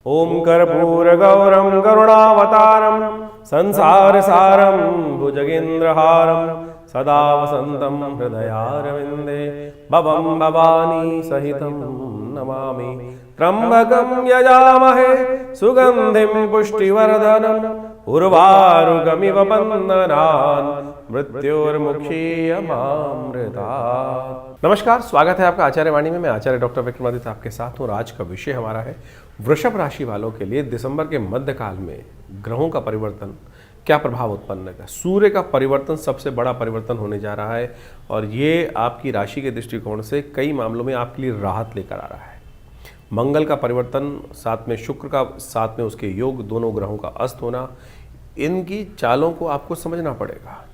ओम कर्पूरगौरं करुणावतारं संसारसारं भुजगेन्द्रहारं सदा वसन्तं हृदयारविन्दे भवं भवानी सहितं नमामि। त्र्यम्बकं यजामहे सुगन्धिं पुष्टिवर्धनम् उर्वारुकमिव बन्धनान् मृत्योर्मुक्षीयमामृतात्। नमस्कार, स्वागत है आपका आचार्य वाणी में। मैं आचार्य डॉक्टर विक्रमादित्य आपके साथ हूँ। आज का विषय हमारा है वृषभ राशि वालों के लिए दिसंबर के मध्यकाल में ग्रहों का परिवर्तन क्या प्रभाव उत्पन्न करेगा। सूर्य का परिवर्तन सबसे बड़ा परिवर्तन होने जा रहा है और ये आपकी राशि के दृष्टिकोण से कई मामलों में आपके लिए राहत लेकर आ रहा है। मंगल का परिवर्तन, साथ में शुक्र का, साथ में उसके योग, दोनों ग्रहों का अस्त होना, इनकी चालों को आपको समझना पड़ेगा।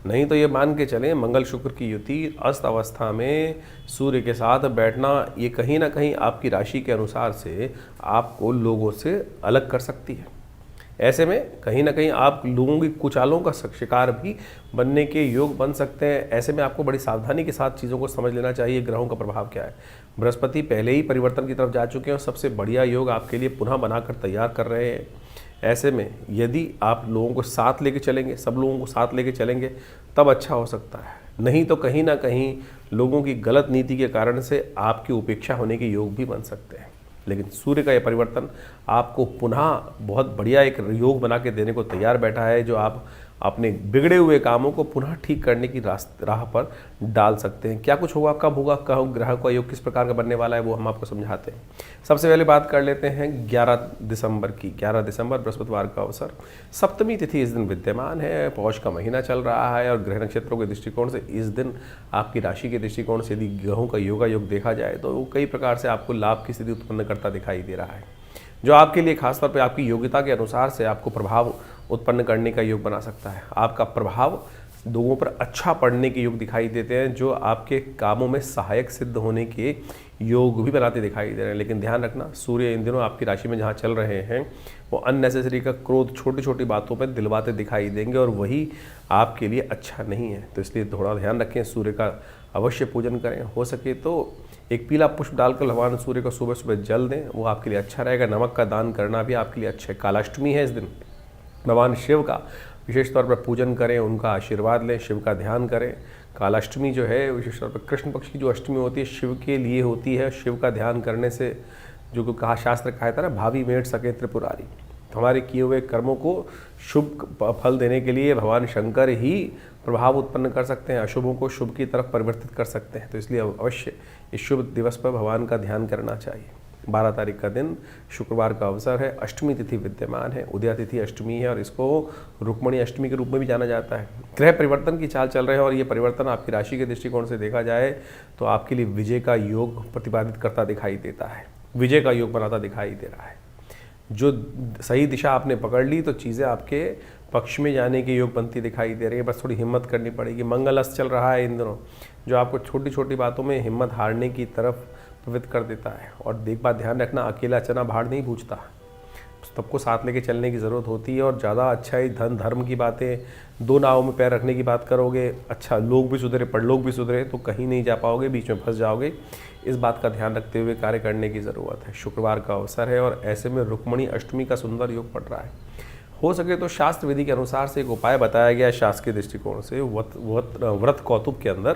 नहीं तो ये मान के चलें मंगल शुक्र की युति अस्त अवस्था में सूर्य के साथ बैठना, ये कहीं ना कहीं आपकी राशि के अनुसार से आपको लोगों से अलग कर सकती है। ऐसे में कहीं ना कहीं आप लोगों की कुचालों का शिकार भी बनने के योग बन सकते हैं। ऐसे में आपको बड़ी सावधानी के साथ चीज़ों को समझ लेना चाहिए ग्रहों का प्रभाव क्या है। बृहस्पति पहले ही परिवर्तन की तरफ जा चुके हैं और सबसे बढ़िया योग आपके लिए पुनः बनाकर तैयार कर रहे हैं। ऐसे में यदि आप लोगों को साथ लेके चलेंगे, सब लोगों को साथ लेके चलेंगे, तब अच्छा हो सकता है। नहीं तो कहीं ना कहीं लोगों की गलत नीति के कारण से आपकी उपेक्षा होने के योग भी बन सकते हैं। लेकिन सूर्य का यह परिवर्तन आपको पुनः बहुत बढ़िया एक योग बना के देने को तैयार बैठा है, जो आप अपने बिगड़े हुए कामों को पुनः ठीक करने की राह पर डाल सकते हैं। क्या कुछ होगा, कब होगा, कब ग्रह का योग किस प्रकार का बनने वाला है, वो हम आपको समझाते हैं। सबसे पहले बात कर लेते हैं 11 दिसंबर की। 11 दिसंबर बृहस्पतिवार का अवसर, सप्तमी तिथि इस दिन विद्यमान है। पौष का महीना चल रहा है और ग्रह नक्षत्रों के दृष्टिकोण से इस दिन आपकी राशि के दृष्टिकोण से यदि ग्रहों का योग देखा जाए तो वो कई प्रकार से आपको लाभ की स्थिति उत्पन्न करता दिखाई दे रहा है, जो आपके लिए खासतौर पर आपकी योग्यता के अनुसार से आपको प्रभाव उत्पन्न करने का योग बना सकता है। आपका प्रभाव लोगों पर अच्छा पड़ने के योग दिखाई देते हैं, जो आपके कामों में सहायक सिद्ध होने के योग भी बनाते दिखाई दे रहे हैं। लेकिन ध्यान रखना, सूर्य इन दिनों आपकी राशि में जहाँ चल रहे हैं वो अननेसेसरी का क्रोध छोटी छोटी बातों पर दिलवाते दिखाई देंगे और वही आपके लिए अच्छा नहीं है। तो इसलिए थोड़ा ध्यान रखें, सूर्य का अवश्य पूजन करें। हो सके तो एक पीला पुष्प डालकर भगवान सूर्य को सुबह सुबह जल दें, वो आपके लिए अच्छा रहेगा। नमक का दान करना भी आपके लिए अच्छा है। कालाष्टमी है इस दिन, भगवान शिव का विशेष तौर पर पूजन करें, उनका आशीर्वाद लें, शिव का ध्यान करें। कालाष्टमी जो है विशेष तौर पर कृष्ण पक्ष की जो अष्टमी होती है शिव के लिए होती है। शिव का ध्यान करने से जो कहा शास्त्र कहा था ना, भावी मेट सके त्रिपुरारी, हमारे किए हुए कर्मों को शुभ फल देने के लिए भगवान शंकर ही प्रभाव उत्पन्न कर सकते हैं, अशुभों को शुभ की तरफ परिवर्तित कर सकते हैं। तो इसलिए अवश्य इस शुभ दिवस पर भगवान का ध्यान करना चाहिए। 12 तारीख का दिन शुक्रवार का अवसर है। अष्टमी तिथि विद्यमान है, उदया तिथि अष्टमी है और इसको रुक्मणी अष्टमी के रूप में भी जाना जाता है। ग्रह परिवर्तन की चाल चल रहे हैं और ये परिवर्तन आपकी राशि के दृष्टिकोण से देखा जाए तो आपके लिए विजय का योग प्रतिपादित करता दिखाई देता है, विजय का योग बनाता दिखाई दे रहा है। जो सही दिशा आपने पकड़ ली तो चीज़ें आपके पक्ष में जाने के योग बनती दिखाई दे रही है। बस थोड़ी हिम्मत करनी पड़ेगी। मंगल अस्त चल रहा है इन दिनों, जो आपको छोटी छोटी बातों में हिम्मत हारने की तरफ प्रवृत्त कर देता है। और एक बात ध्यान रखना, अकेला चना भाड़ नहीं भूजता, सबको साथ लेके चलने की ज़रूरत होती है। और ज़्यादा अच्छाई धन धर्म की बातें, दो नावों में पैर रखने की बात करोगे, अच्छा लोग भी सुधरे परलोक भी सुधरे, तो कहीं नहीं जा पाओगे, बीच में फंस जाओगे। इस बात का ध्यान रखते हुए कार्य करने की ज़रूरत है। शुक्रवार का अवसर है और ऐसे में रुक्मणी अष्टमी का सुंदर योग पड़ रहा है। हो सके तो शास्त्र विधि के अनुसार से एक उपाय बताया गया है शास्त्र के दृष्टिकोण से। व्रत कौतुक के अंदर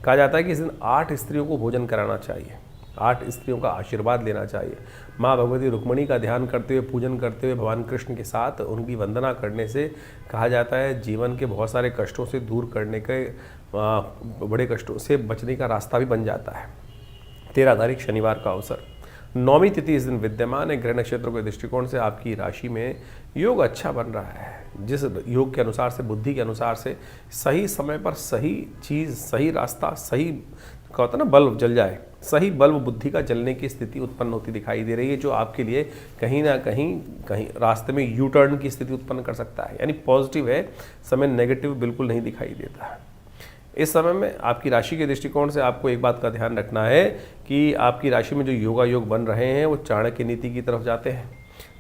कहा जाता है कि इस दिन 8 स्त्रियों को भोजन कराना चाहिए, 8 स्त्रियों का आशीर्वाद लेना चाहिए। माँ भगवती रुक्मणी का ध्यान करते हुए, पूजन करते हुए, भगवान कृष्ण के साथ उनकी वंदना करने से कहा जाता है जीवन के बहुत सारे कष्टों से दूर करने के, बड़े कष्टों से बचने का रास्ता भी बन जाता है। 13 तारीख शनिवार का अवसर, 9वीं तिथि इस दिन विद्यमान है। ग्रह नक्षत्रों के दृष्टिकोण से आपकी राशि में योग अच्छा बन रहा है। जिस योग के अनुसार से, बुद्धि के अनुसार से सही समय पर सही चीज़, सही रास्ता, सही कहता ना बल्ब जल जाए, सही बल्ब बुद्धि का जलने की स्थिति उत्पन्न होती दिखाई दे रही है, जो आपके लिए कहीं ना कहीं रास्ते में यू टर्न की स्थिति उत्पन्न कर सकता है। यानी पॉजिटिव है समय, नेगेटिव बिल्कुल नहीं दिखाई देता है। इस समय में आपकी राशि के दृष्टिकोण से आपको एक बात का ध्यान रखना है कि आपकी राशि में जो योग बन रहे हैं वो चाणक्य नीति की तरफ जाते हैं।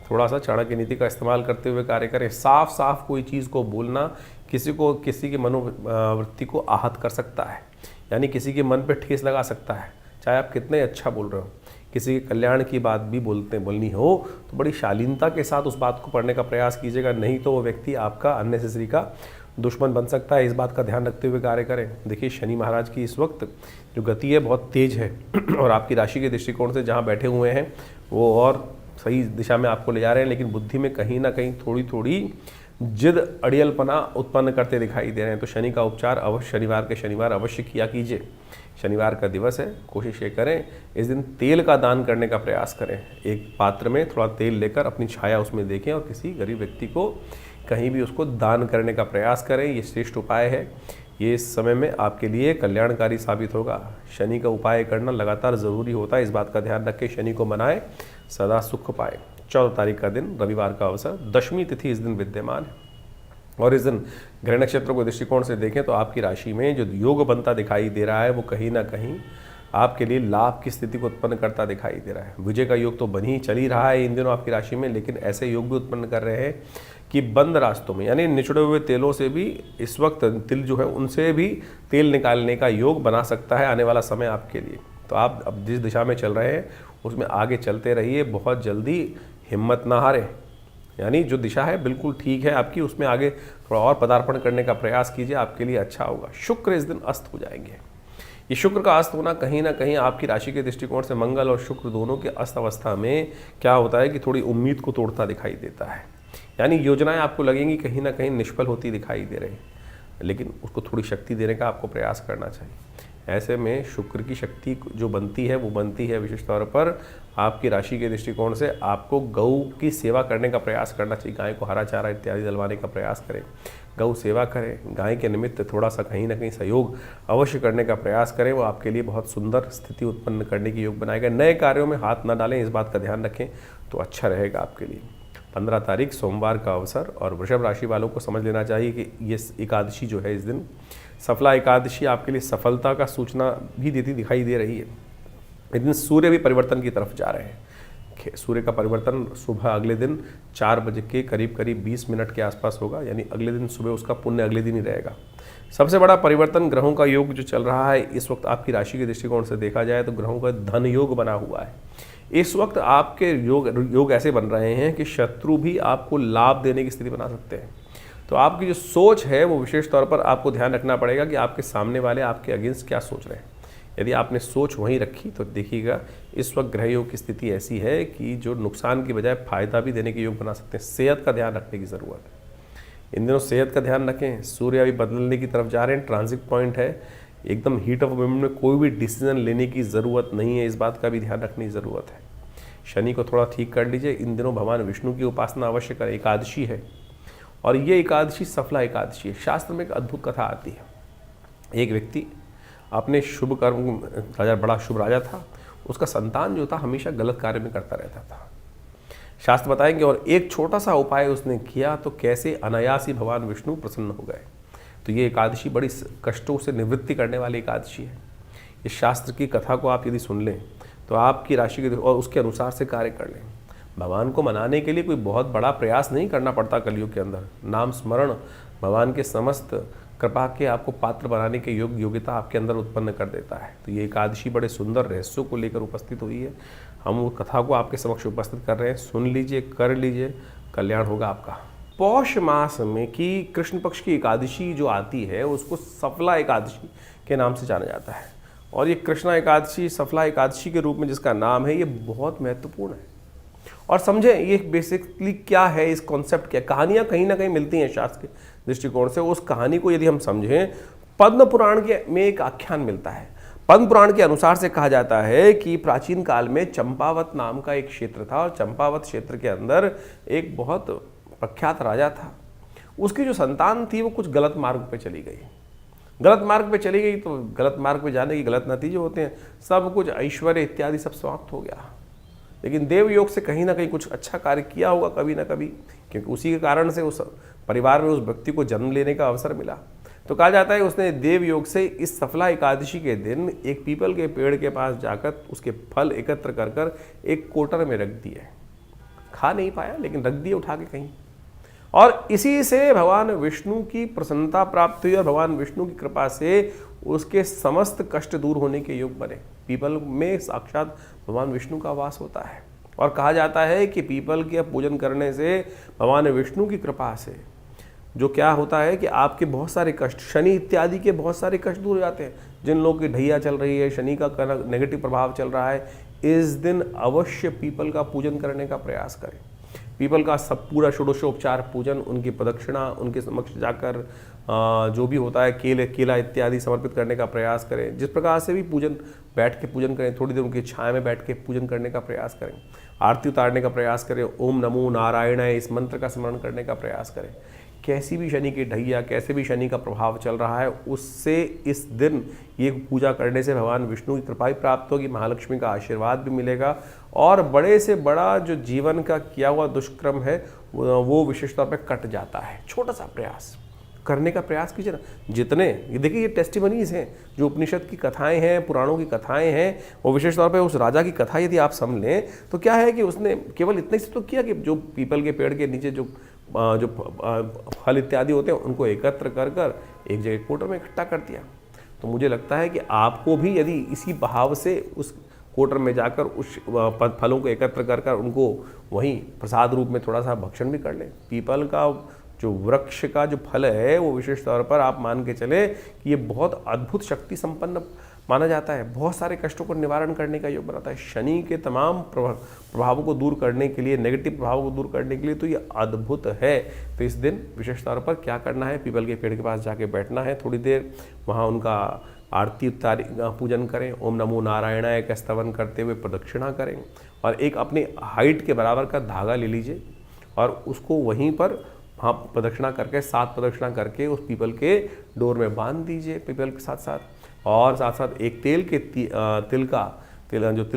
थोड़ा सा चाणक्य नीति का इस्तेमाल करते हुए कार्य करें। साफ साफ कोई चीज़ को बोलना किसी की मनोवृत्ति को आहत कर सकता है, यानी किसी के मन पे ठेस लगा सकता है, चाहे आप कितने अच्छा बोल रहे हो। किसी के कल्याण की बात भी बोलनी हो तो बड़ी शालीनता के साथ उस बात को पढ़ने का प्रयास कीजिएगा, नहीं तो वो व्यक्ति आपका अननेसेसरी का दुश्मन बन सकता है। इस बात का ध्यान रखते हुए कार्य करें। देखिए, शनि महाराज की इस वक्त जो गति है बहुत तेज है और आपकी राशि के दृष्टिकोण से जहाँ बैठे हुए हैं वो और सही दिशा में आपको ले जा रहे हैं, लेकिन बुद्धि में कहीं ना कहीं थोड़ी थोड़ी जिद अड़ियलपना उत्पन्न करते दिखाई दे रहे हैं। तो शनि का उपचार अवश्य शनिवार के शनिवार अवश्य किया कीजिए। शनिवार का दिवस है, कोशिश ये करें इस दिन तेल का दान करने का प्रयास करें। एक पात्र में थोड़ा तेल लेकर अपनी छाया उसमें देखें और किसी गरीब व्यक्ति को कहीं भी उसको दान करने का प्रयास करें। ये श्रेष्ठ उपाय है, ये इस समय में आपके लिए कल्याणकारी साबित होगा। शनि का उपाय करना लगातार ज़रूरी होता है, इस बात का ध्यान रखें। शनि को मनाएं, सदा सुख पाए। 14 तारीख का दिन रविवार का अवसर, दशमी तिथि इस दिन विद्यमान है और इस दिन ग्रह नक्षत्रों के दृष्टिकोण से देखें तो आपकी राशि में जो योग बनता दिखाई दे रहा है वो कहीं ना कहीं आपके लिए लाभ की स्थिति को उत्पन्न करता दिखाई दे रहा है। विजय का योग तो बन ही चल ही रहा है इन दिनों आपकी राशि में, लेकिन ऐसे योग भी उत्पन्न कर रहे हैं कि बंद रास्तों में यानी निचड़े हुए तेलों से भी इस वक्त तिल जो है उनसे भी तेल निकालने का योग बना सकता है आने वाला समय आपके लिए। तो आप अब जिस दिशा में चल रहे हैं उसमें आगे चलते रहिए, बहुत जल्दी हिम्मत ना हारें। यानी जो दिशा है बिल्कुल ठीक है आपकी, उसमें आगे थोड़ा और पदार्पण करने का प्रयास कीजिए, आपके लिए अच्छा होगा। शुक्र इस दिन अस्त हो जाएंगे। ये शुक्र का अस्त होना कहीं ना कहीं आपकी राशि के दृष्टिकोण से मंगल और शुक्र दोनों के अस्त अवस्था में क्या होता है कि थोड़ी उम्मीद को तोड़ता दिखाई देता है। यानी योजनाएं आपको लगेंगी कहीं ना कहीं निष्फल होती दिखाई दे रही, लेकिन उसको थोड़ी शक्ति देने का आपको प्रयास करना चाहिए। ऐसे में शुक्र की शक्ति जो बनती है वो बनती है विशेष तौर पर आपकी राशि के दृष्टिकोण से आपको गऊ की सेवा करने का प्रयास करना चाहिए। गाय को हरा चारा इत्यादि दिलवाने का प्रयास करें, गौ सेवा करें, गाय के निमित्त थोड़ा सा कहीं ना कहीं सहयोग अवश्य करने का प्रयास करें। वो आपके लिए बहुत सुंदर स्थिति उत्पन्न करने की योग बनाएगा। नए कार्यों में हाथ न डालें, इस बात का ध्यान रखें तो अच्छा रहेगा आपके लिए। 15 तारीख सोमवार का अवसर और वृषभ राशि वालों को समझ लेना चाहिए कि ये एकादशी जो है इस दिन सफला एकादशी आपके लिए सफलता का सूचना भी देती दिखाई दे रही है। इस दिन सूर्य भी परिवर्तन की तरफ जा रहे हैं। सूर्य का परिवर्तन सुबह अगले दिन 4 बजे के करीब 20 मिनट के आसपास होगा, यानी अगले दिन सुबह उसका पुण्य अगले दिन ही रहेगा। सबसे बड़ा परिवर्तन ग्रहों का योग जो चल रहा है इस वक्त आपकी राशि के दृष्टिकोण से देखा जाए तो ग्रहों का धन योग बना हुआ है। इस वक्त आपके योग ऐसे बन रहे हैं कि शत्रु भी आपको लाभ देने की स्थिति बना सकते हैं। तो आपकी जो सोच है वो विशेष तौर पर आपको ध्यान रखना पड़ेगा कि आपके सामने वाले आपके अगेंस्ट क्या सोच रहे हैं। यदि आपने सोच वहीं रखी तो देखिएगा इस वक्त ग्रह योग की स्थिति ऐसी है कि जो नुकसान की बजाय फायदा भी देने के योग बना सकते हैं। सेहत का ध्यान रखने की ज़रूरत है। इन दिनों सेहत का ध्यान रखें। सूर्य अभी बदलने की तरफ जा रहे हैं, ट्रांजिट पॉइंट है, एकदम हीट ऑफ मोमेंट में कोई भी डिसीजन लेने की ज़रूरत नहीं है, इस बात का भी ध्यान रखने की ज़रूरत है। शनि को थोड़ा ठीक कर लीजिए। इन दिनों भगवान विष्णु की उपासना अवश्य करें। एकादशी है और ये एकादशी सफला एकादशी है। शास्त्र में एक अद्भुत कथा आती है। एक व्यक्ति अपने शुभ कर्म, राजा बड़ा शुभ राजा था, उसका संतान जो था हमेशा गलत कार्य में करता रहता था। शास्त्र बताएंगे और एक छोटा सा उपाय उसने किया तो कैसे अनायास ही भगवान विष्णु प्रसन्न हो गए। तो ये एकादशी बड़ी कष्टों से निवृत्ति करने वाली एकादशी है। इस शास्त्र की कथा को आप यदि सुन लें तो आपकी राशि के और उसके अनुसार से कार्य कर लें। भगवान को मनाने के लिए कोई बहुत बड़ा प्रयास नहीं करना पड़ता कलयुग के अंदर। नाम स्मरण भगवान के समस्त कृपा के आपको पात्र बनाने के योग्यता आपके अंदर उत्पन्न कर देता है। तो ये एकादशी बड़े सुंदर रहस्यों को लेकर उपस्थित हुई है। हम उस कथा को आपके समक्ष उपस्थित कर रहे हैं, सुन लीजिए, कर लीजिए, कल्याण होगा आपका। पौष मास में की कृष्ण पक्ष की एकादशी जो आती है उसको सफला एकादशी के नाम से जाना जाता है। और ये कृष्णा एकादशी सफला एकादशी के रूप में जिसका नाम है ये बहुत महत्वपूर्ण है। और समझें ये बेसिकली क्या है, इस कॉन्सेप्ट क्या, कहानियाँ कहीं ना कहीं मिलती हैं शास्त्र के दृष्टिकोण से। उस कहानी को यदि हम समझें, पद्म पुराण के में एक आख्यान मिलता है। पद्म पुराण के अनुसार से कहा जाता है कि प्राचीन काल में चंपावत नाम का एक क्षेत्र था और चंपावत क्षेत्र के अंदर एक बहुत प्रख्यात राजा था। उसकी जो संतान थी वो कुछ गलत मार्ग पे चली गई। गलत मार्ग पे चली गई तो गलत मार्ग पे जाने के गलत नतीजे होते हैं, सब कुछ ऐश्वर्य इत्यादि सब समाप्त हो गया। लेकिन देव योग से कहीं ना कहीं कुछ अच्छा कार्य किया होगा कभी ना कभी, क्योंकि उसी के कारण से उस परिवार में उस व्यक्ति को जन्म लेने का अवसर मिला। तो कहा जाता है उसने देव योग से इस सफला एकादशी के दिन एक पीपल के पेड़ के पास जाकर उसके फल एकत्र कर कर एक कोटर में रख दिए। खा नहीं पाया लेकिन रख दिए उठा के कहीं, और इसी से भगवान विष्णु की प्रसन्नता प्राप्त हुई और भगवान विष्णु की कृपा से उसके समस्त कष्ट दूर होने के योग बने। पीपल में साक्षात भगवान विष्णु का वास होता है और कहा जाता है कि पीपल के पूजन करने से भगवान विष्णु की कृपा से जो क्या होता है कि आपके बहुत सारे कष्ट, शनि इत्यादि के बहुत सारे कष्ट दूर हो जाते हैं। जिन लोगों की ढैया चल रही है, शनि का नेगेटिव प्रभाव चल रहा है, इस दिन अवश्य पीपल का पूजन करने का प्रयास करें। पीपल का सब पूरा षोडशोपचार पूजन, उनकी प्रदक्षिणा, उनके समक्ष जाकर जो भी होता है केला इत्यादि समर्पित करने का प्रयास करें। जिस प्रकार से भी पूजन, बैठ के पूजन करें, थोड़ी देर उनकी छाया में बैठ के पूजन करने का प्रयास करें, आरती उतारने का प्रयास करें, ओम नमो नारायणाय इस मंत्र का स्मरण करने का प्रयास करें। कैसी भी शनि की ढैया, कैसे भी शनि का प्रभाव चल रहा है, उससे इस दिन ये पूजा करने से भगवान विष्णु की कृपा भी प्राप्त होगी, महालक्ष्मी का आशीर्वाद भी मिलेगा और बड़े से बड़ा जो जीवन का किया हुआ दुष्कर्म है वो विशेष तौर पर कट जाता है। छोटा सा प्रयास करने का प्रयास कीजिए ना। जितने ये देखिए, ये टेस्टिमनीज हैं, जो उपनिषद की कथाएं हैं, पुराणों की कथाएं हैं, वो विशेष तौर पे उस राजा की कथा यदि आप समझ लें तो क्या है कि उसने केवल इतना ही से तो किया कि जो पीपल के पेड़ के नीचे जो फल इत्यादि होते हैं उनको एकत्र कर कर एक जगह कोटर में इकट्ठा कर दिया। तो मुझे लगता है कि आपको भी यदि इसी भाव से उस कोटर में जाकर उस फलों को एकत्र कर कर उनको वहीं प्रसाद रूप में थोड़ा सा भक्षण भी कर लें। पीपल का जो वृक्ष का जो फल है वो विशेष तौर पर आप मान के चले कि ये बहुत अद्भुत शक्ति संपन्न माना जाता है, बहुत सारे कष्टों को निवारण करने का योग बनाता है। शनि के तमाम प्रभावों को दूर करने के लिए, नेगेटिव प्रभावों को दूर करने के लिए तो ये अद्भुत है। तो इस दिन विशेष तौर पर क्या करना है, पीपल के पेड़ के पास जाके बैठना है, थोड़ी देर वहाँ उनका आरती पूजन करें, ओम नमो नारायणाय का स्तवन करते हुए प्रदक्षिणा करें और एक अपनी हाइट के बराबर का धागा ले लीजिए और उसको वहीं पर वहाँ प्रदक्षिणा करके 7 प्रदक्षिणा करके उस पीपल के डोर में बांध दीजिए पीपल के साथ साथ। और साथ साथ एक तिल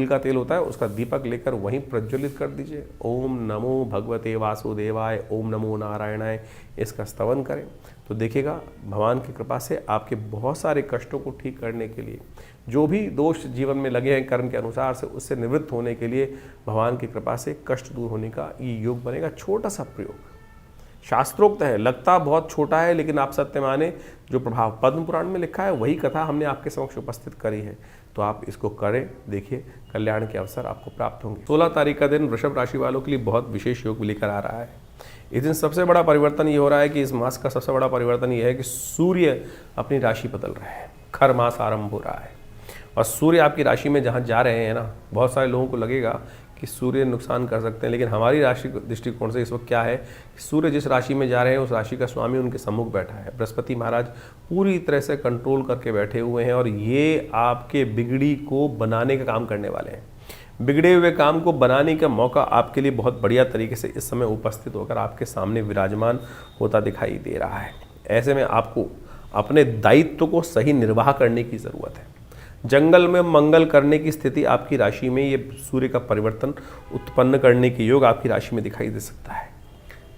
का तेल होता है उसका दीपक लेकर वहीं प्रज्वलित कर दीजिए। ओम नमो भगवते वासुदेवाय, ओम नमो नारायणाय इसका स्तवन करें तो देखिएगा भगवान की कृपा से आपके बहुत सारे कष्टों को ठीक करने के लिए, जो भी दोष जीवन में लगे हैं कर्म के अनुसार से, उससे निवृत्त होने के लिए भगवान की कृपा से कष्ट दूर होने का ये योग बनेगा। छोटा सा प्रयोग, शास्त्रोक्त है, लगता बहुत छोटा है लेकिन आप सत्य माने जो प्रभाव पद्म पुराण में लिखा है वही कथा हमने आपके समक्ष उपस्थित करी है। तो आप इसको करें, देखिए कल्याण के अवसर आपको प्राप्त होंगे। 16 तारीख का दिन वृषभ राशि वालों के लिए बहुत विशेष योग लेकर आ रहा है। इस दिन सबसे बड़ा परिवर्तन ये हो रहा है कि इस मास का सबसे बड़ा परिवर्तन ये है कि सूर्य अपनी राशि बदल रहा है, खर मास आरंभ हो रहा है और सूर्य आपकी राशि में जहाँ जा रहे हैं ना, बहुत सारे लोगों को लगेगा कि सूर्य नुकसान कर सकते हैं, लेकिन हमारी राशि दृष्टिकोण से इस वक्त क्या है कि सूर्य जिस राशि में जा रहे हैं उस राशि का स्वामी उनके सम्मुख बैठा है। बृहस्पति महाराज पूरी तरह से कंट्रोल करके बैठे हुए हैं और ये आपके बिगड़ी को बनाने का काम करने वाले हैं। बिगड़े हुए काम को बनाने का मौका आपके लिए बहुत बढ़िया तरीके से इस समय उपस्थित होकर आपके सामने विराजमान होता दिखाई दे रहा है। ऐसे में आपको अपने दायित्व को सही निर्वाह करने की ज़रूरत है। जंगल में मंगल करने की स्थिति आपकी राशि में, ये सूर्य का परिवर्तन उत्पन्न करने के योग आपकी राशि में दिखाई दे सकता है।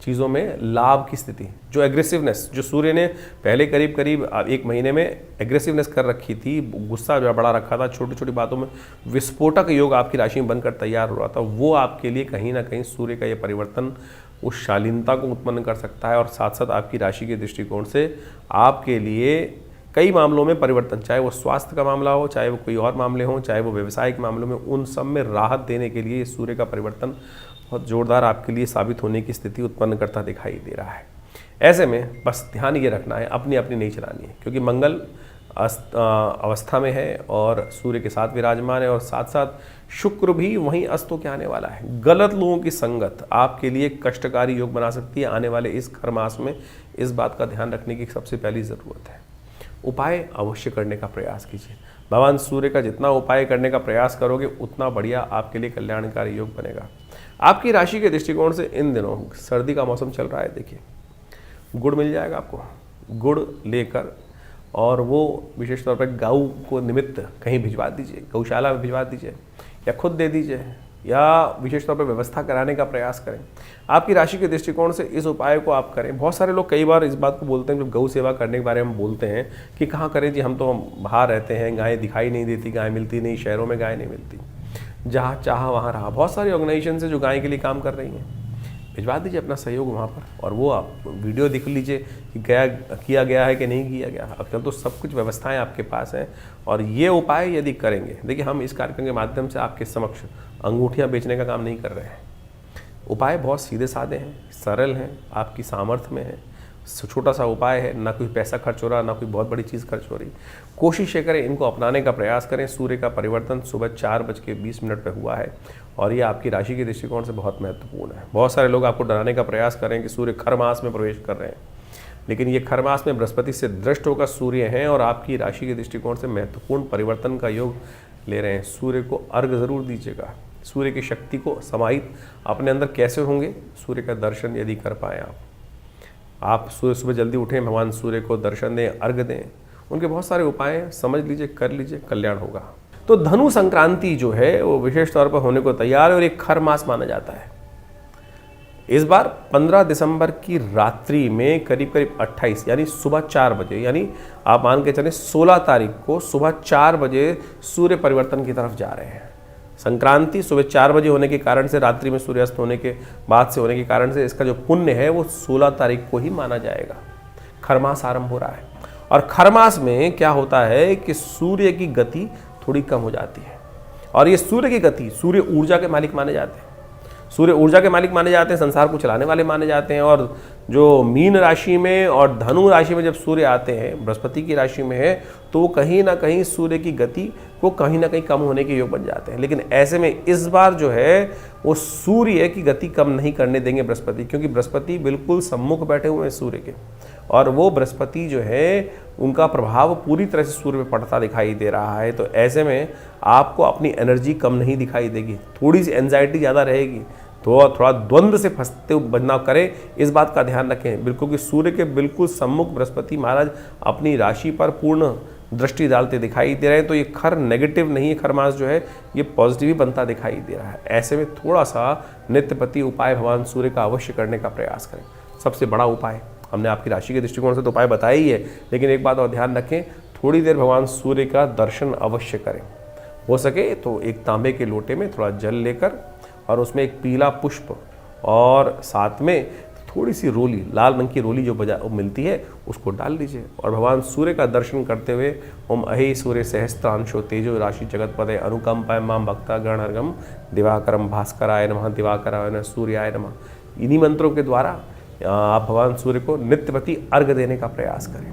चीज़ों में लाभ की स्थिति, जो एग्रेसिवनेस जो सूर्य ने पहले करीब 1 महीने में एग्रेसिवनेस कर रखी थी, गुस्सा जो बढ़ा रखा था, छोटी छोटी बातों में विस्फोटक योग आपकी राशि में बनकर तैयार हो रहा था, वो आपके लिए कहीं ना कहीं सूर्य का ये परिवर्तन उस शालीनता को उत्पन्न कर सकता है। और साथ साथ आपकी राशि के दृष्टिकोण से आपके लिए कई मामलों में परिवर्तन, चाहे वो स्वास्थ्य का मामला हो, चाहे वो कोई और मामले हों, चाहे वो व्यवसाय के मामलों में, उन सब में राहत देने के लिए सूर्य का परिवर्तन बहुत जोरदार आपके लिए साबित होने की स्थिति उत्पन्न करता दिखाई दे रहा है। ऐसे में बस ध्यान ये रखना है, अपनी नहीं चलानी है, क्योंकि मंगल अवस्था में है और सूर्य के साथ विराजमान है और साथ साथ शुक्र भी वहीं अस्त होकर आने वाला है। गलत लोगों की संगत आपके लिए कष्टकारी योग बना सकती है आने वाले इस खर मास में। इस बात का ध्यान रखने की सबसे पहली ज़रूरत है। उपाय अवश्य करने का प्रयास कीजिए। भगवान सूर्य का जितना उपाय करने का प्रयास करोगे उतना बढ़िया आपके लिए कल्याणकारी योग बनेगा। आपकी राशि के दृष्टिकोण से इन दिनों सर्दी का मौसम चल रहा है, देखिए गुड़ मिल जाएगा आपको, गुड़ लेकर और वो विशेष तौर पर गऊ को निमित्त कहीं भिजवा दीजिए, गौशाला में भिजवा दीजिए या खुद दे दीजिए या विशेष तौर पर व्यवस्था कराने का प्रयास करें। आपकी राशि के दृष्टिकोण से इस उपाय को आप करें। बहुत सारे लोग कई बार इस बात को बोलते हैं, जब गौ सेवा करने के बारे में बोलते हैं कि कहाँ करें जी, हम तो बाहर रहते हैं, गाय दिखाई नहीं देती, गाय मिलती नहीं, शहरों में गाय नहीं मिलती, जहाँ चाहा वहाँ रहा। बहुत सारी ऑर्गेनाइजेशन है जो गाय के लिए काम कर रही हैं। भिजवा दीजिए अपना सहयोग वहाँ पर, और वो आप वीडियो देख लीजिए कि किया गया है कि नहीं किया गया। आजकल तो सब कुछ व्यवस्थाएं आपके पास हैं, और ये उपाय यदि करेंगे, देखिए हम इस कार्यक्रम के माध्यम से आपके समक्ष अंगूठियाँ बेचने का काम नहीं कर रहे हैं। उपाय बहुत सीधे साधे हैं, सरल हैं, आपकी सामर्थ्य में है, छोटा सा उपाय है, ना कोई पैसा खर्च हो रहा, ना कोई बहुत बड़ी चीज़ खर्च हो रही। कोशिश ये करें, इनको अपनाने का प्रयास करें। सूर्य का परिवर्तन सुबह 4:20 पर हुआ है, और ये आपकी राशि के दृष्टिकोण से बहुत महत्वपूर्ण है। बहुत सारे लोग आपको डराने का प्रयास करें कि सूर्य खर मास में प्रवेश कर रहे हैं, लेकिन ये खर मास में बृहस्पति से दृष्ट होकर सूर्य हैं और आपकी राशि के दृष्टिकोण से महत्वपूर्ण परिवर्तन का योग ले रहे हैं। सूर्य को अर्घ जरूर दीजिएगा। सूर्य की शक्ति को समाहित अपने अंदर कैसे होंगे? सूर्य का दर्शन यदि कर पाए आप सूर्य सुबह जल्दी उठें, भगवान सूर्य को दर्शन दें, अर्घ दें। उनके बहुत सारे उपाय हैं, समझ लीजिए, कर लीजिए, कल्याण होगा। तो धनु संक्रांति जो है वो विशेष तौर पर होने को तैयार है, और एक खर मास माना जाता है। इस बार 15 दिसंबर की रात्रि में करीब 28 यानी सुबह 4 बजे, यानी आप मान के चलें 16 तारीख को सुबह 4 बजे सूर्य परिवर्तन की तरफ जा रहे हैं। संक्रांति सुबह 4 बजे होने के कारण से, रात्रि में सूर्यास्त होने के बाद से होने के कारण से, इसका जो पुण्य है वो 16 तारीख को ही माना जाएगा। खरमास आरंभ हो रहा है, और खरमास में क्या होता है कि सूर्य की गति थोड़ी कम हो जाती है, और ये सूर्य की गति, सूर्य ऊर्जा के मालिक माने जाते हैं। सूर्य ऊर्जा के मालिक माने जाते हैं, संसार को चलाने वाले माने जाते हैं। और जो मीन राशि में और धनु राशि में जब सूर्य आते हैं, बृहस्पति की राशि में है, तो कहीं ना कहीं सूर्य की गति को कहीं ना कहीं कम होने के योग बन जाते हैं। लेकिन ऐसे में इस बार जो है वो सूर्य की गति कम नहीं करने देंगे बृहस्पति, क्योंकि बृहस्पति बिल्कुल सम्मुख बैठे हुए हैं सूर्य के, और वो बृहस्पति जो है उनका प्रभाव पूरी तरह से सूर्य पे पड़ता दिखाई दे रहा है। तो ऐसे में आपको अपनी एनर्जी कम नहीं दिखाई देगी, थोड़ी सी एंजाइटी ज़्यादा रहेगी, तो थोड़ा द्वंद्व से फंसते बदनाव करें, इस बात का ध्यान रखें बिल्कुल कि सूर्य के बिल्कुल सम्मुख बृहस्पति महाराज अपनी राशि पर पूर्ण दृष्टि डालते दिखाई दे रहे हैं। तो ये खर नेगेटिव नहीं है, खर मास जो है ये पॉजिटिव ही बनता दिखाई दे रहा है। ऐसे में थोड़ा सा नित्यपति उपाय भगवान सूर्य का अवश्य करने का प्रयास करें। सबसे बड़ा उपाय हमने आपकी राशि के दृष्टिकोण से तो उपाय बताया ही है, लेकिन एक बात और ध्यान रखें, थोड़ी देर भगवान सूर्य का दर्शन अवश्य करें। हो सके तो एक तांबे के लोटे में थोड़ा जल लेकर, और उसमें एक पीला पुष्प और साथ में थोड़ी सी रोली, लाल रंग की रोली जो मिलती है, उसको डाल लीजिए, और भगवान सूर्य का दर्शन करते हुए ओम अहे सूर्य सहस्त्रांशो तेजो राशि जगतपदे अनुकंपाय माम भक्ता गणहर्गम दिवाकरम भास्कराय नमः दिवाकराय नमः सूर्याय नमः, इन्हीं मंत्रों के द्वारा आप भगवान सूर्य को नित्यपति अर्घ देने का प्रयास करें।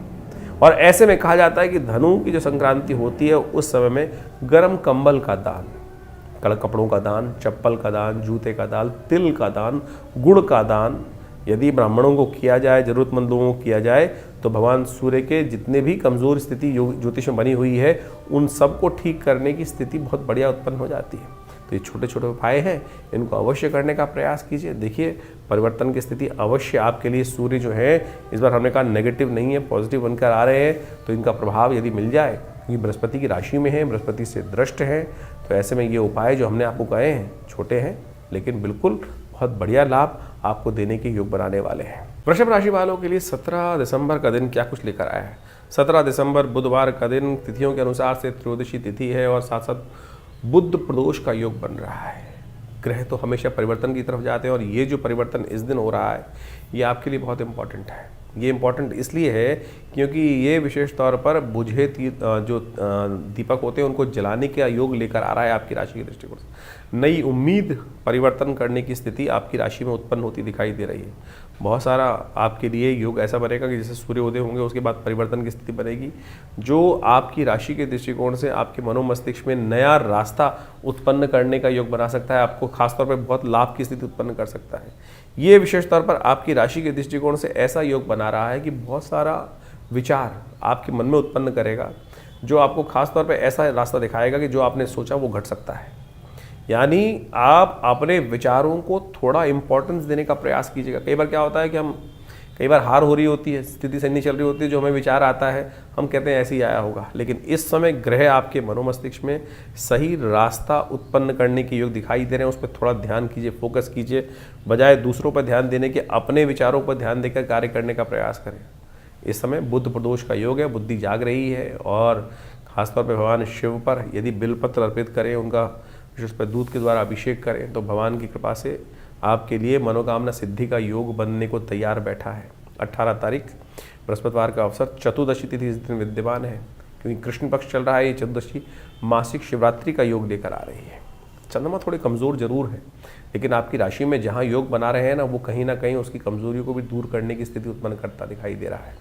और ऐसे में कहा जाता है कि धनु की जो संक्रांति होती है उस समय में गर्म कंबल का दान, कपड़ों का दान, चप्पल का दान, जूते का दान, तिल का दान, गुड़ का दान यदि ब्राह्मणों को किया जाए, जरूरतमंद लोगों को किया जाए, तो भगवान सूर्य के जितने भी कमज़ोर स्थिति ज्योतिष में बनी हुई है उन सबको ठीक करने की स्थिति बहुत बढ़िया उत्पन्न हो जाती है। तो ये छोटे छोटे उपाय हैं, इनको अवश्य करने का प्रयास कीजिए। देखिए परिवर्तन की स्थिति अवश्य आपके लिए, सूर्य जो है इस बार हमने कहा नेगेटिव नहीं है, पॉजिटिव बनकर आ रहे हैं। तो इनका प्रभाव यदि मिल जाए, क्योंकि बृहस्पति की राशि में है, बृहस्पति से दृष्ट है, तो ऐसे में ये उपाय जो हमने आपको कहे हैं छोटे हैं, लेकिन बिल्कुल बहुत बढ़िया लाभ आपको देने के योग बनाने वाले हैं। वृषभ राशि वालों के लिए 17 दिसंबर का दिन क्या कुछ लेकर आया है। 17 दिसंबर बुधवार का दिन, तिथियों के अनुसार से त्रयोदशी तिथि है, और साथ साथ बुध प्रदोष का योग बन रहा है। ग्रह तो हमेशा परिवर्तन की तरफ जाते हैं, और ये जो परिवर्तन इस दिन हो रहा है ये आपके लिए बहुत इंपॉर्टेंट है। ये इम्पॉर्टेंट इसलिए है क्योंकि ये विशेष तौर पर बुझे जो दीपक होते हैं उनको जलाने का योग लेकर आ रहा है आपकी राशि के दृष्टिकोण से। नई उम्मीद परिवर्तन करने की स्थिति आपकी राशि में उत्पन्न होती दिखाई दे रही है। बहुत सारा आपके लिए योग ऐसा बनेगा कि जैसे सूर्योदय होंगे उसके बाद परिवर्तन की स्थिति बनेगी, जो आपकी राशि के दृष्टिकोण से आपके मनोमस्तिष्क में नया रास्ता उत्पन्न करने का योग बना सकता है, आपको खासतौर पर बहुत लाभ की स्थिति उत्पन्न कर सकता है। ये विशेष तौर पर आपकी राशि के दृष्टिकोण से ऐसा योग बना रहा है कि बहुत सारा विचार आपके मन में उत्पन्न करेगा, जो आपको खासतौर पर ऐसा रास्ता दिखाएगा कि जो आपने सोचा वो घट सकता है। यानी आप अपने विचारों को थोड़ा इंपॉर्टेंस देने का प्रयास कीजिएगा। कई बार क्या होता है कि कई बार हार हो रही होती है, स्थिति सही नहीं चल रही होती है, जो हमें विचार आता है हम कहते हैं ऐसे ही आया होगा, लेकिन इस समय ग्रह आपके मनोमस्तिष्क में सही रास्ता उत्पन्न करने के योग दिखाई दे रहे हैं। उस पर थोड़ा ध्यान कीजिए, फोकस कीजिए, बजाय दूसरों पर ध्यान देने के अपने विचारों पर ध्यान देकर कार्य करने का प्रयास करें। इस समय बुध प्रदोष का योग है, बुद्धि जाग रही है, और खासतौर पर भगवान शिव पर यदि बिलपत्र अर्पित करें, उनका विशेष पर दूध के द्वारा अभिषेक करें, तो भगवान की कृपा से आपके लिए मनोकामना सिद्धि का योग बनने को तैयार बैठा है। 18 तारीख बृहस्पतिवार का अवसर, चतुर्दशी तिथि इस दिन विद्यमान है, क्योंकि कृष्ण पक्ष चल रहा है। ये चतुर्दशी मासिक शिवरात्रि का योग लेकर आ रही है। चंद्रमा थोड़े कमज़ोर जरूर है, लेकिन आपकी राशि में जहाँ योग बना रहे हैं ना, वो कहीं ना कहीं उसकी कमजोरियों को भी दूर करने की स्थिति उत्पन्न करता दिखाई दे रहा है।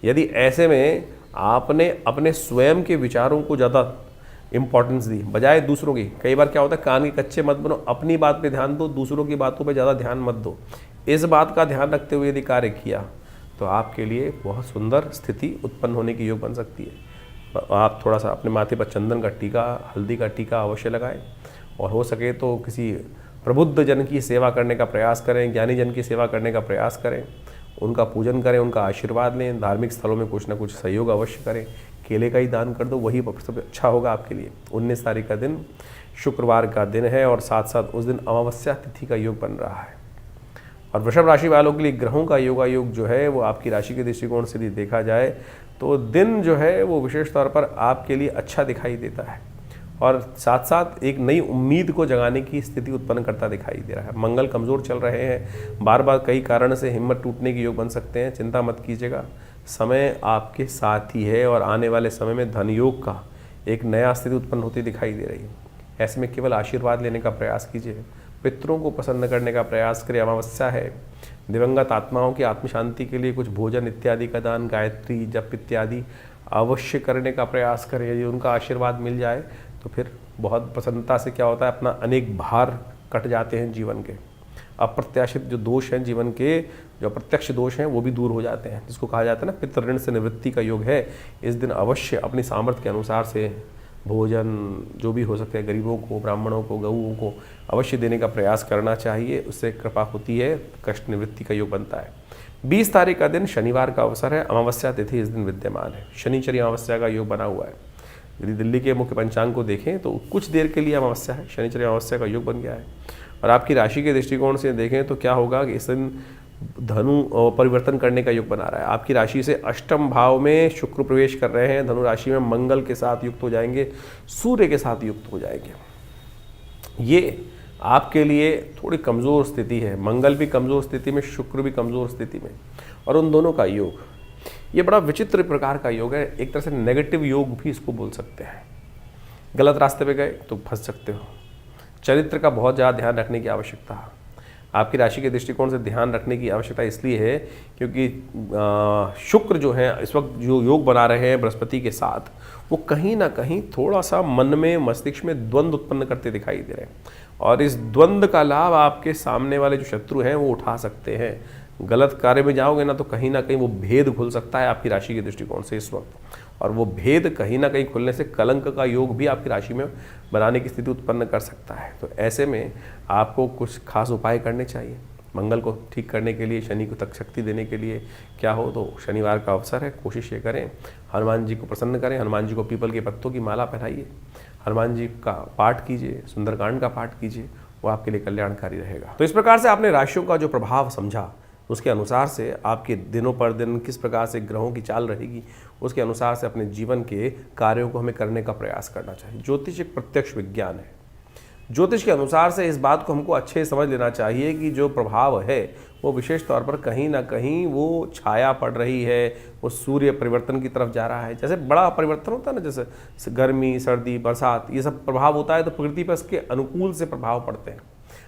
यदि ऐसे में आपने अपने स्वयं के विचारों को ज़्यादा इंपॉर्टेंस दी बजाय दूसरों की, कई बार क्या होता है कान के कच्चे मत बनो, अपनी बात पे ध्यान दो, दूसरों की बातों पे ज़्यादा ध्यान मत दो। इस बात का ध्यान रखते हुए यदि कार्य किया तो आपके लिए बहुत सुंदर स्थिति उत्पन्न होने की योग बन सकती है। आप थोड़ा सा अपने माथे पर चंदन का टीका, हल्दी का टीका अवश्य लगाएं, और हो सके तो किसी प्रबुद्ध जन की सेवा करने का प्रयास करें, ज्ञानी जन की सेवा करने का प्रयास करें, उनका पूजन करें, उनका आशीर्वाद लें। धार्मिक स्थलों में कुछ ना कुछ सहयोग अवश्य करें, केले का ही दान कर दो, वही सबसे अच्छा होगा आपके लिए। 19 तारीख का दिन शुक्रवार का दिन है, और साथ साथ उस दिन अमावस्या तिथि का योग बन रहा है। और वृषभ राशि वालों के लिए ग्रहों का योगायोग जो है वो आपकी राशि के दृष्टिकोण से यदि देखा जाए तो दिन जो है वो विशेष तौर पर आपके लिए अच्छा दिखाई देता है, और साथ साथ एक नई उम्मीद को जगाने की स्थिति उत्पन्न करता दिखाई दे रहा है। मंगल कमज़ोर चल रहे हैं, बार बार कई कारण से हिम्मत टूटने के योग बन सकते हैं। चिंता मत कीजिएगा, समय आपके साथ ही है, और आने वाले समय में धन योग का एक नया स्थिति उत्पन्न होती दिखाई दे रही है। ऐसे में केवल आशीर्वाद लेने का प्रयास कीजिए, पितरों को प्रसन्न करने का प्रयास करें। अमावस्या है, दिवंगत आत्माओं की आत्म शांति के लिए कुछ भोजन इत्यादि का दान, गायत्री जप इत्यादि अवश्य करने का प्रयास करें। यदि उनका आशीर्वाद मिल जाए तो फिर बहुत प्रसन्नता से क्या होता है, अपना अनेक भार कट जाते हैं जीवन के। अप्रत्याशित जो दोष हैं जीवन के, जो अप्रत्यक्ष दोष हैं वो भी दूर हो जाते हैं, जिसको कहा जाता है ना पितृ ऋण से निवृत्ति का योग है। इस दिन अवश्य अपनी सामर्थ्य के अनुसार से भोजन जो भी हो सकते हैं गरीबों को, ब्राह्मणों को, गऊओं को अवश्य देने का प्रयास करना चाहिए, उससे कृपा होती है, कष्ट निवृत्ति का योग बनता है। 20 तारीख का दिन शनिवार का अवसर है, अमावस्या तिथि इस दिन विद्यमान है। शनिचरी अमावस्या का योग बना हुआ है। यदि दिल्ली के मुख्य पंचांग को देखें तो कुछ देर के लिए अमावस्या है, शनिचरी अमावस्या का योग बन गया है। और आपकी राशि के दृष्टिकोण से देखें तो क्या होगा कि इस दिन धनु परिवर्तन करने का योग बना रहा है। आपकी राशि से अष्टम भाव में शुक्र प्रवेश कर रहे हैं, धनु राशि में मंगल के साथ युक्त हो जाएंगे, सूर्य के साथ युक्त हो जाएंगे। ये आपके लिए थोड़ी कमज़ोर स्थिति है, मंगल भी कमज़ोर स्थिति में, शुक्र भी कमज़ोर स्थिति में, और उन दोनों का योग ये बड़ा विचित्र प्रकार का योग है। एक तरह से नेगेटिव योग भी इसको बोल सकते हैं। गलत रास्ते पे गए तो फंस सकते हो। चरित्र का बहुत ज़्यादा ध्यान रखने की आवश्यकता है। आपकी राशि के दृष्टिकोण से ध्यान रखने की आवश्यकता इसलिए है क्योंकि शुक्र जो है इस वक्त जो योग बना रहे हैं बृहस्पति के साथ, वो कहीं ना कहीं थोड़ा सा मन में, मस्तिष्क में द्वंद्व उत्पन्न करते दिखाई दे रहे हैं, और इस द्वंद्व का लाभ आपके सामने वाले जो शत्रु हैं वो उठा सकते हैं। गलत कार्य में जाओगे ना तो कहीं ना कहीं वो भेद खुल सकता है आपकी राशि के दृष्टिकोण से इस वक्त, और वो भेद कहीं ना कहीं खुलने से कलंक का योग भी आपकी राशि में बनाने की स्थिति उत्पन्न कर सकता है। तो ऐसे में आपको कुछ खास उपाय करने चाहिए। मंगल को ठीक करने के लिए, शनि को तक शक्ति देने के लिए क्या हो तो शनिवार का अवसर है, कोशिश ये करें हनुमान जी को प्रसन्न करें, हनुमान जी को पीपल के पत्तों की माला पहनाइए, हनुमान जी का पाठ कीजिए, सुंदरकांड का पाठ कीजिए, वो आपके लिए कल्याणकारी रहेगा। तो इस प्रकार से आपने राशियों का जो प्रभाव समझा, उसके अनुसार से आपके दिनों पर दिन किस प्रकार से ग्रहों की चाल रहेगी, उसके अनुसार से अपने जीवन के कार्यों को हमें करने का प्रयास करना चाहिए। ज्योतिष एक प्रत्यक्ष विज्ञान है। ज्योतिष के अनुसार से इस बात को हमको अच्छे से समझ लेना चाहिए कि जो प्रभाव है वो विशेष तौर पर कहीं ना कहीं वो छाया पड़ रही है, वो सूर्य परिवर्तन की तरफ जा रहा है। जैसे बड़ा परिवर्तन होता है ना, जैसे गर्मी, सर्दी, बरसात, ये सब प्रभाव होता है तो प्रकृति पर इसके अनुकूल से प्रभाव पड़ते हैं।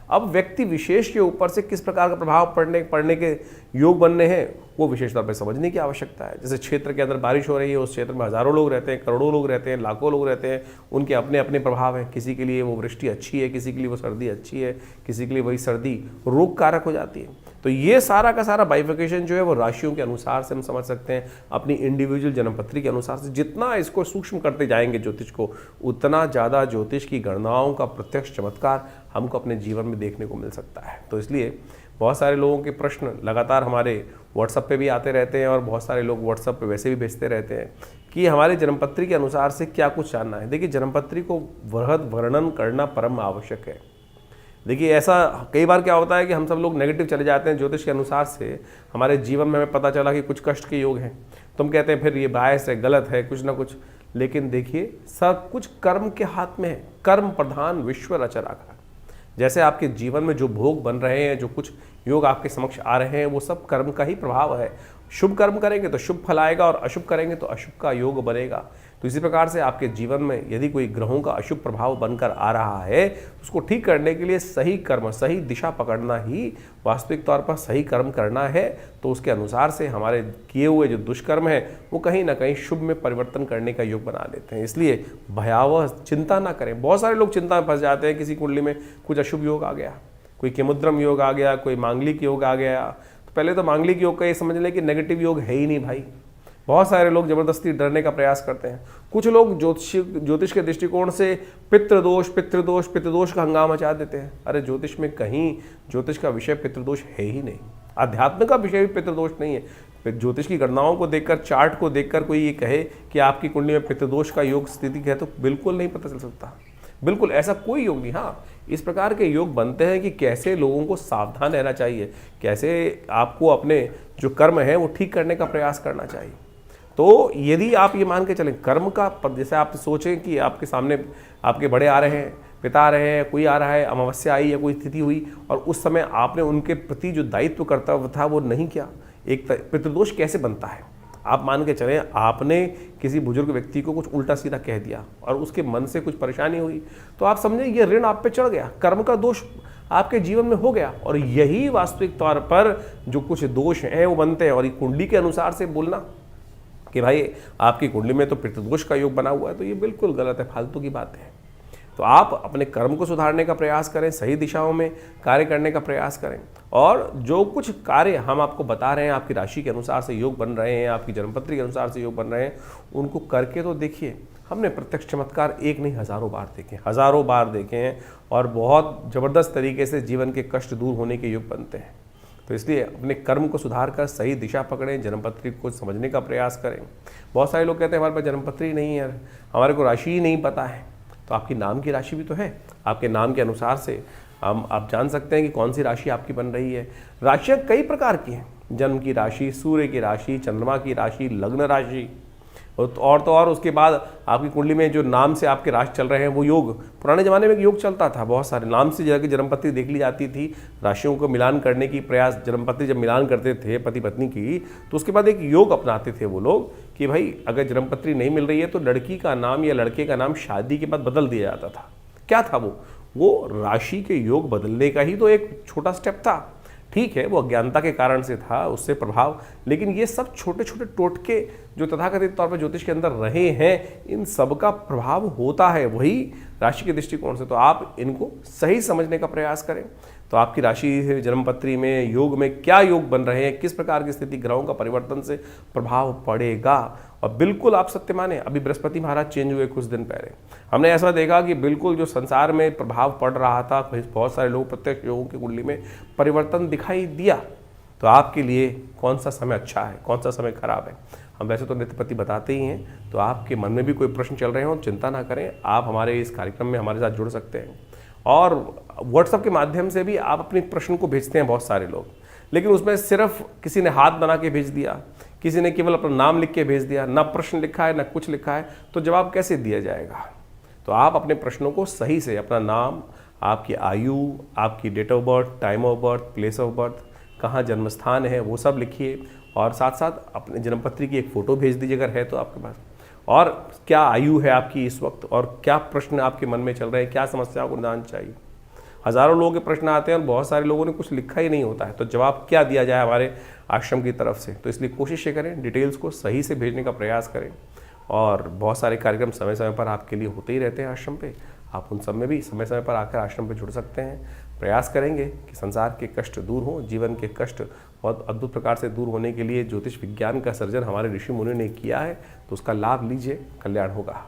अब व्यक्ति विशेष के ऊपर से किस प्रकार का प्रभाव पड़ने के योग बनने हैं वो विशेष तौर पर समझने की आवश्यकता है। जैसे क्षेत्र के अंदर बारिश हो रही है, उस क्षेत्र में हज़ारों लोग रहते हैं, करोड़ों लोग रहते हैं, लाखों लोग रहते हैं, उनके अपने अपने प्रभाव हैं। किसी के लिए वो वृष्टि अच्छी है, किसी के लिए वो सर्दी अच्छी है, किसी के लिए वही सर्दी रोग कारक हो जाती है। तो ये सारा का सारा बाइफिकेशन जो है वो राशियों के अनुसार से हम समझ सकते हैं, अपनी इंडिविजुअल जन्मपत्री के अनुसार से। जितना इसको सूक्ष्म करते जाएंगे ज्योतिष को, उतना ज़्यादा ज्योतिष की गणनाओं का प्रत्यक्ष चमत्कार हमको अपने जीवन में देखने को मिल सकता है। तो इसलिए बहुत सारे लोगों के प्रश्न लगातार हमारे व्हाट्सएप पे भी आते रहते हैं, और बहुत सारे लोग व्हाट्सएप पे वैसे भी भेजते रहते हैं कि हमारे जन्मपत्री के अनुसार से क्या कुछ जानना है। देखिए, जन्मपत्री को वृहद वर्णन करना परम आवश्यक है। देखिए, ऐसा कई बार क्या होता है कि हम सब लोग नेगेटिव चले जाते हैं ज्योतिष के अनुसार से। हमारे जीवन में हमें पता चला कि कुछ कष्ट के योग हैं, तो हम कहते हैं फिर ये बायस है, गलत है, कुछ ना कुछ। लेकिन देखिए, सब कुछ कर्म के हाथ में है। कर्म प्रधान विश्व रच राखा। जैसे आपके जीवन में जो भोग बन रहे हैं, जो कुछ योग आपके समक्ष आ रहे हैं, वो सब कर्म का ही प्रभाव है। शुभ कर्म करेंगे तो शुभ फल आएगा और अशुभ करेंगे तो अशुभ का योग बनेगा। तो इसी प्रकार से आपके जीवन में यदि कोई ग्रहों का अशुभ प्रभाव बनकर आ रहा है तो उसको ठीक करने के लिए सही कर्म, सही दिशा पकड़ना ही वास्तविक तौर पर सही कर्म करना है। तो उसके अनुसार से हमारे किए हुए जो दुष्कर्म है वो कहीं ना कहीं शुभ में परिवर्तन करने का योग बना देते हैं। इसलिए भयावह चिंता ना करें। बहुत सारे लोग चिंता में फंस जाते हैं, किसी कुंडली में कुछ अशुभ योग आ गया, कोई केमुद्रम योग आ गया, कोई मांगलिक योग आ गया। तो पहले तो मांगलिक योग का ये समझ लें कि नेगेटिव योग है ही नहीं भाई। बहुत सारे लोग जबरदस्ती डरने का प्रयास करते हैं। कुछ लोग ज्योतिष के दृष्टिकोण से पितृदोष पितृदोष पितृदोष का हंगामा मचा देते हैं। अरे ज्योतिष में कहीं ज्योतिष का विषय पितृदोष है ही नहीं। अध्यात्म का विषय भी पितृदोष नहीं है। ज्योतिष की गणनाओं को देखकर, चार्ट को देखकर कोई ये कहे कि आपकी कुंडली में पितृदोष का योग स्थिति है तो बिल्कुल नहीं पता चल सकता। बिल्कुल ऐसा कोई योग नहीं। हाँ, इस प्रकार के योग बनते हैं कि कैसे लोगों को सावधान रहना चाहिए, कैसे आपको अपने जो कर्म है वो ठीक करने का प्रयास करना चाहिए। तो यदि आप ये मान के चलें कर्म का, जैसे आप सोचें कि आपके सामने आपके बड़े आ रहे हैं, पिता आ रहे हैं, कोई आ रहा है, अमावस्या आई या कोई स्थिति हुई और उस समय आपने उनके प्रति जो दायित्व कर्तव्य था वो नहीं किया, एक पितृदोष कैसे बनता है। आप मान के चलें आपने किसी बुजुर्ग व्यक्ति को कुछ उल्टा सीधा कह दिया और उसके मन से कुछ परेशानी हुई, तो आप समझें ये ऋण आप पे चढ़ गया, कर्म का दोष आपके जीवन में हो गया। और यही वास्तविक तौर पर जो कुछ दोष हैं वो बनते हैं। और ये कुंडली के अनुसार से बोलना कि भाई आपकी कुंडली में तो पितृदोष का योग बना हुआ है, तो ये बिल्कुल गलत है, फालतू की बात है। तो आप अपने कर्म को सुधारने का प्रयास करें, सही दिशाओं में कार्य करने का प्रयास करें। और जो कुछ कार्य हम आपको बता रहे हैं, आपकी राशि के अनुसार से योग बन रहे हैं, आपकी जन्मपत्री के अनुसार से योग बन रहे हैं, उनको करके तो देखिए। हमने प्रत्यक्ष चमत्कार एक नहीं हज़ारों बार देखे, हज़ारों बार देखे हैं और बहुत ज़बरदस्त तरीके से जीवन के कष्ट दूर होने के योग बनते हैं। तो इसलिए अपने कर्म को सुधार कर सही दिशा पकड़ें, जन्मपत्री को समझने का प्रयास करें। बहुत सारे लोग कहते हैं हमारे पास जन्मपत्री नहीं है, हमारे को राशि ही नहीं पता है। तो आपकी नाम की राशि भी तो है, आपके नाम के अनुसार से आप जान सकते हैं कि कौन सी राशि आपकी बन रही है। राशियाँ कई प्रकार की हैं, जन्म की राशि, सूर्य की राशि, चंद्रमा की राशि, लग्न राशि और तो और उसके बाद आपकी कुंडली में जो नाम से आपके राशि चल रहे हैं वो योग। पुराने ज़माने में एक योग चलता था, बहुत सारे नाम से जाकर जन्मपत्री देख ली जाती थी, राशियों को मिलान करने की प्रयास। जन्मपत्री जब मिलान करते थे पति पत्नी की तो उसके बाद एक योग अपनाते थे वो लोग कि भाई अगर जन्मपत्री नहीं मिल रही है तो लड़की का नाम या लड़के का नाम शादी के बाद बदल दिया जाता था। क्या था वो राशि के योग बदलने का ही तो एक छोटा स्टेप था। ठीक है, वो अज्ञानता के कारण से था, उससे प्रभाव, लेकिन ये सब छोटे छोटे टोटके जो तथाकथित तौर पर ज्योतिष के अंदर रहे हैं, इन सब का प्रभाव होता है वही राशि के दृष्टिकोण से। तो आप इनको सही समझने का प्रयास करें। तो आपकी राशि जन्मपत्री में योग में क्या योग बन रहे हैं, किस प्रकार की स्थिति ग्रहों का परिवर्तन से प्रभाव पड़ेगा। और बिल्कुल आप सत्य माने, अभी बृहस्पति महाराज चेंज हुए कुछ दिन पहले, हमने ऐसा देखा कि बिल्कुल जो संसार में प्रभाव पड़ रहा था, बहुत सारे लोग प्रत्यक्ष योगों की कुंडली में परिवर्तन दिखाई दिया। तो आपके लिए कौन सा समय अच्छा है, कौन सा समय खराब है, हम वैसे तो नित्यपति बताते ही हैं। तो आपके मन में भी कोई प्रश्न चल रहे हो, चिंता ना करें, आप हमारे इस कार्यक्रम में हमारे साथ जुड़ सकते हैं। और व्हाट्सएप के माध्यम से भी आप अपने प्रश्न को भेजते हैं बहुत सारे लोग, लेकिन उसमें सिर्फ किसी ने हाथ बना के भेज दिया, किसी ने केवल अपना नाम लिख के भेज दिया, ना प्रश्न लिखा है ना कुछ लिखा है, तो जवाब कैसे दिया जाएगा। तो आप अपने प्रश्नों को सही से, अपना नाम, आपकी आयु, आपकी date of birth, time of birth, place of birth, कहाँ जन्म स्थान है, वो सब लिखिए। और साथ साथ अपने जन्मपत्री की एक फ़ोटो भेज दीजिए अगर है तो आपके पास, और क्या आयु है आपकी इस वक्त और क्या प्रश्न आपके मन में चल रहे हैं, क्या समस्याओं को निदान चाहिए। हज़ारों लोगों के प्रश्न आते हैं और बहुत सारे लोगों ने कुछ लिखा ही नहीं होता है, तो जवाब क्या दिया जाए हमारे आश्रम की तरफ से। तो इसलिए कोशिश ये करें, डिटेल्स को सही से भेजने का प्रयास करें। और बहुत सारे कार्यक्रम समय समय पर आपके लिए होते ही रहते हैं आश्रम पे, आप उन सब में भी समय समय पर आकर आश्रम पे जुड़ सकते हैं। प्रयास करेंगे कि संसार के कष्ट दूर हों, जीवन के कष्ट बहुत अद्भुत प्रकार से दूर होने के लिए ज्योतिष विज्ञान का सर्जन हमारे ऋषि मुनि ने किया है, तो उसका लाभ लीजिए, कल्याण होगा।